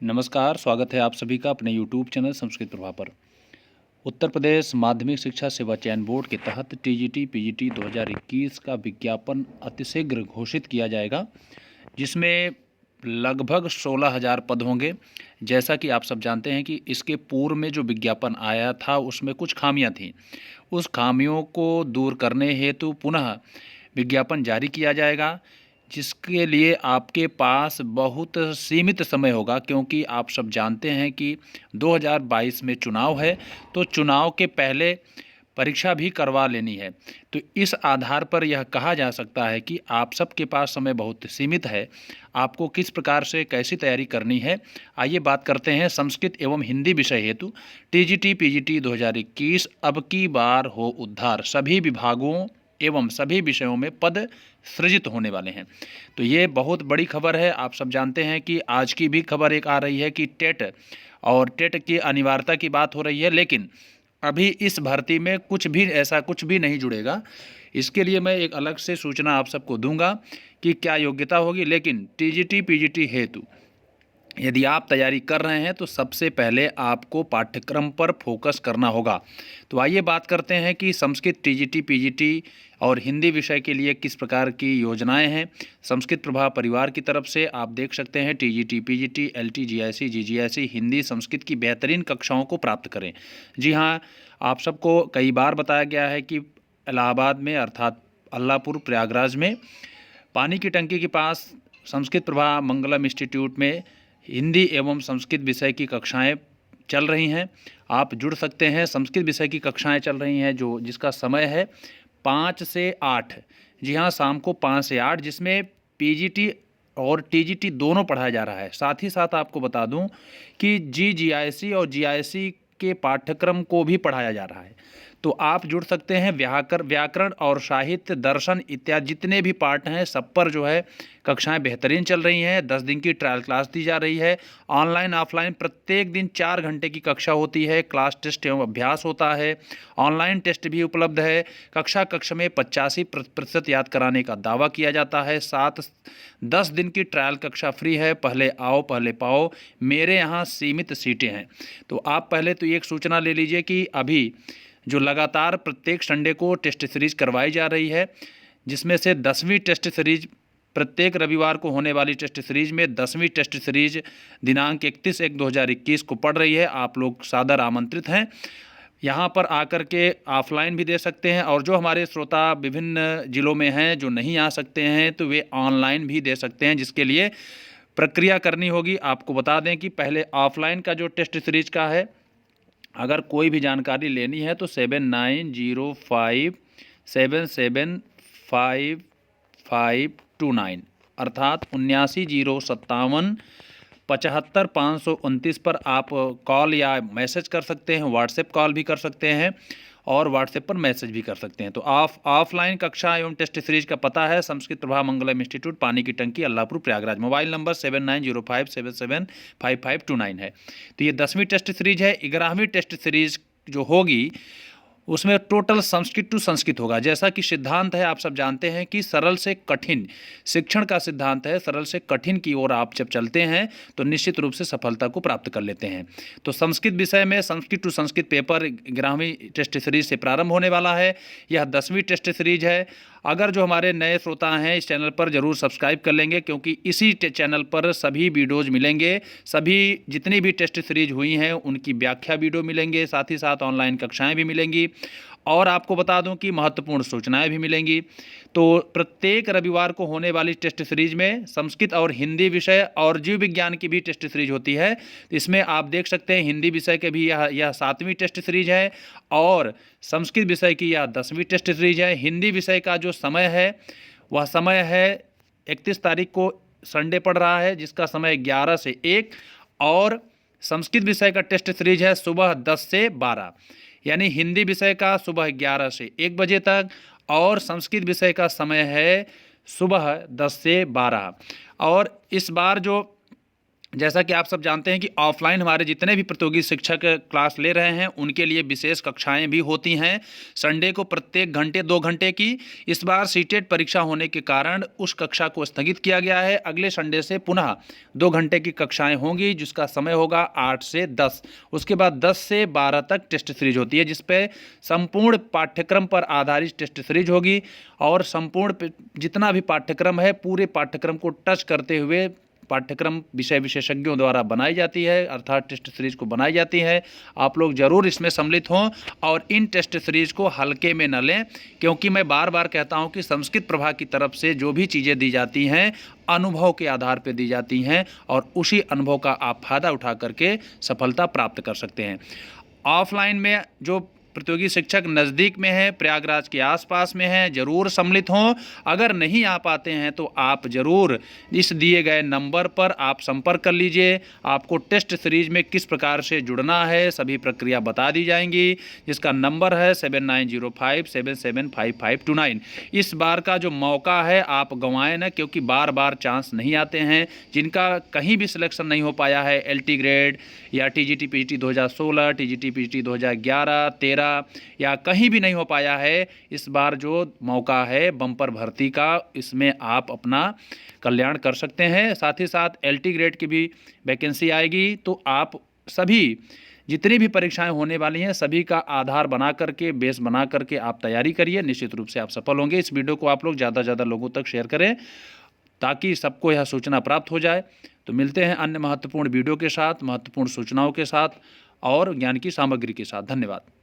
नमस्कार, स्वागत है आप सभी का अपने यूट्यूब चैनल संस्कृत प्रभा पर। उत्तर प्रदेश माध्यमिक शिक्षा सेवा चयन बोर्ड के तहत टीजीटी पीजीटी 2021 का विज्ञापन अतिशीघ्र घोषित किया जाएगा, जिसमें लगभग 16,000 पद होंगे। जैसा कि आप सब जानते हैं कि इसके पूर्व में जो विज्ञापन आया था उसमें कुछ खामियां थीं। उस खामियों को दूर करने हेतु पुनः विज्ञापन जारी किया जाएगा, जिसके लिए आपके पास बहुत सीमित समय होगा, क्योंकि आप सब जानते हैं कि 2022 में चुनाव है, तो चुनाव के पहले परीक्षा भी करवा लेनी है। तो इस आधार पर यह कहा जा सकता है कि आप सबके पास समय बहुत सीमित है। आपको किस प्रकार से कैसी तैयारी करनी है, आइए बात करते हैं। संस्कृत एवं हिंदी विषय हेतु टीजीटी पीजीटी 2021 अब की बार हो उद्धार, सभी विभागों एवं सभी विषयों में पद सृजित होने वाले हैं। तो ये बहुत बड़ी खबर है। आप सब जानते हैं कि आज की भी खबर एक आ रही है कि टेट की अनिवार्यता की बात हो रही है, लेकिन अभी इस भर्ती में कुछ भी नहीं जुड़ेगा। इसके लिए मैं एक अलग से सूचना आप सबको दूंगा कि क्या योग्यता होगी। लेकिन टीजीटी पीजीटी हेतु यदि आप तैयारी कर रहे हैं तो सबसे पहले आपको पाठ्यक्रम पर फोकस करना होगा। तो आइए बात करते हैं कि संस्कृत टीजीटी पीजीटी और हिंदी विषय के लिए किस प्रकार की योजनाएं हैं। संस्कृत प्रभा परिवार की तरफ से आप देख सकते हैं TGT PGT LT GIC GGIC Hindi Sanskrit की बेहतरीन कक्षाओं को प्राप्त करें। जी हाँ, आप सबको कई बार बताया गया है कि इलाहाबाद में अर्थात अल्लाहपुर प्रयागराज में पानी की टंकी के पास संस्कृत प्रभा मंगलम इंस्टीट्यूट में हिंदी एवं संस्कृत विषय की कक्षाएं चल रही हैं। आप जुड़ सकते हैं। संस्कृत विषय की कक्षाएं चल रही हैं जिसका समय है 5 से 8। जी हाँ, शाम को 5 से 8, जिसमें पीजीटी और टीजीटी दोनों पढ़ाया जा रहा है। साथ ही साथ आपको बता दूं कि जीआईसी और जीआईसी के पाठ्यक्रम को भी पढ़ाया जा रहा है। तो आप जुड़ सकते हैं। व्याकरण और साहित्य, दर्शन इत्यादि जितने भी पार्ट हैं सब पर जो है कक्षाएं बेहतरीन चल रही हैं। 10 दिन की ट्रायल क्लास दी जा रही है। ऑनलाइन ऑफलाइन प्रत्येक दिन 4 घंटे की कक्षा होती है। क्लास टेस्ट एवं अभ्यास होता है। ऑनलाइन टेस्ट भी उपलब्ध है। कक्षा में 85% याद कराने का दावा किया जाता है। साथ 10 दिन की ट्रायल कक्षा फ्री है। पहले आओ पहले पाओ। मेरे यहाँ सीमित सीटें हैं। तो आप पहले तो एक सूचना ले लीजिए कि अभी जो लगातार प्रत्येक संडे को टेस्ट सीरीज करवाई जा रही है, जिसमें से 10वीं टेस्ट सीरीज प्रत्येक रविवार को होने वाली टेस्ट सीरीज में 10वीं टेस्ट सीरीज दिनांक 31/1/2021 को पढ़ रही है। आप लोग सादर आमंत्रित हैं। यहाँ पर आकर के ऑफलाइन भी दे सकते हैं, और जो हमारे श्रोता विभिन्न जिलों में हैं जो नहीं आ सकते हैं तो वे ऑनलाइन भी दे सकते हैं, जिसके लिए प्रक्रिया करनी होगी। आपको बता दें कि पहले ऑफलाइन का जो टेस्ट सीरीज का है, अगर कोई भी जानकारी लेनी है तो 7905775529 अर्थात 7907575529 पर आप कॉल या मैसेज कर सकते हैं। व्हाट्सएप कॉल भी कर सकते हैं और व्हाट्सएप पर मैसेज भी कर सकते हैं। तो ऑफलाइन कक्षा एवं टेस्ट सीरीज का पता है संस्कृत प्रभा मंगलम इंस्टीट्यूट, पानी की टंकी, अल्लाहपुर प्रयागराज। मोबाइल नंबर 7905775529 है। तो ये 10वीं टेस्ट सीरीज है। 11वीं टेस्ट सीरीज जो होगी उसमें टोटल संस्कृत टू संस्कृत होगा। जैसा कि सिद्धांत है, आप सब जानते हैं कि सरल से कठिन शिक्षण का सिद्धांत है। सरल से कठिन की ओर आप जब चलते हैं तो निश्चित रूप से सफलता को प्राप्त कर लेते हैं। तो संस्कृत विषय में संस्कृत टू संस्कृत पेपर 11वीं टेस्ट सीरीज से प्रारंभ होने वाला है। यह 10वीं टेस्ट सीरीज है। अगर जो हमारे नए श्रोता हैं इस चैनल पर ज़रूर सब्सक्राइब कर लेंगे, क्योंकि इसी चैनल पर सभी वीडियोज़ मिलेंगे। सभी जितनी भी टेस्ट सीरीज हुई हैं उनकी व्याख्या वीडियो मिलेंगे, साथ ही साथ ऑनलाइन कक्षाएं भी मिलेंगी, और आपको बता दूं कि महत्वपूर्ण सूचनाएं भी मिलेंगी। तो प्रत्येक रविवार को होने वाली टेस्ट सीरीज में संस्कृत और हिंदी विषय और जीव विज्ञान की भी टेस्ट सीरीज होती है। इसमें आप देख सकते हैं हिंदी विषय के भी यह 7वीं टेस्ट सीरीज है, और संस्कृत विषय की यह 10वीं टेस्ट सीरीज है। हिंदी विषय का जो समय है वह समय है 31 तारीख को संडे पड़ रहा है, जिसका समय 11 से 1, और संस्कृत विषय का टेस्ट सीरीज है सुबह 10 से 12, यानी हिंदी विषय का सुबह 11 से 1 बजे तक, और संस्कृत विषय का समय है सुबह 10 से 12। और इस बार जो जैसा कि आप सब जानते हैं कि ऑफलाइन हमारे जितने भी प्रतियोगी शिक्षक क्लास ले रहे हैं उनके लिए विशेष कक्षाएं भी होती हैं संडे को प्रत्येक घंटे 2 घंटे की। इस बार सीटेट परीक्षा होने के कारण उस कक्षा को स्थगित किया गया है। अगले संडे से पुनः 2 घंटे की कक्षाएं होंगी जिसका समय होगा 8 से 10। उसके बाद 10 से 12 तक टेस्ट सीरीज होती है जिस पे संपूर्ण पाठ्यक्रम पर आधारित टेस्ट सीरीज होगी और संपूर्ण जितना भी पाठ्यक्रम है पूरे पाठ्यक्रम को टच करते हुए पाठ्यक्रम विषय विशेषज्ञों द्वारा बनाई जाती है, अर्थात टेस्ट सीरीज को बनाई जाती है। आप लोग ज़रूर इसमें सम्मिलित हों और इन टेस्ट सीरीज को हल्के में न लें, क्योंकि मैं बार बार कहता हूं कि संस्कृत प्रभा की तरफ से जो भी चीज़ें दी जाती हैं अनुभव के आधार पर दी जाती हैं और उसी अनुभव का आप फायदा उठा करके सफलता प्राप्त कर सकते हैं। ऑफलाइन में जो प्रतियोगी शिक्षक नज़दीक में है, प्रयागराज के आसपास में है, ज़रूर सम्मिलित हों। अगर नहीं आ पाते हैं तो आप ज़रूर इस दिए गए नंबर पर आप संपर्क कर लीजिए। आपको टेस्ट सीरीज में किस प्रकार से जुड़ना है सभी प्रक्रिया बता दी जाएंगी, जिसका नंबर है 7905775529। इस बार का जो मौका है आप गंवाएं ना, क्योंकि बार बार चांस नहीं आते हैं। जिनका कहीं भी सिलेक्शन नहीं हो पाया है LT ग्रेड या TGT PGT 2016, TGT PGT 2011, 13 या कहीं भी नहीं हो पाया है, इस बार जो मौका है बम्पर भर्ती का, इसमें आप अपना कल्याण कर सकते हैं। साथ ही साथ LT ग्रेड की भी वैकेंसी आएगी, तो आप सभी जितनी भी परीक्षाएं होने वाली हैं सभी का आधार बना करके, बेस बना करके आप तैयारी करिए। निश्चित रूप से आप सफल होंगे। इस वीडियो को आप लोग ज़्यादा से ज़्यादा लोगों तक शेयर करें ताकि सबको यह सूचना प्राप्त हो जाए। तो मिलते हैं अन्य महत्वपूर्ण वीडियो के साथ, महत्वपूर्ण सूचनाओं के साथ और ज्ञान की सामग्री के साथ। धन्यवाद।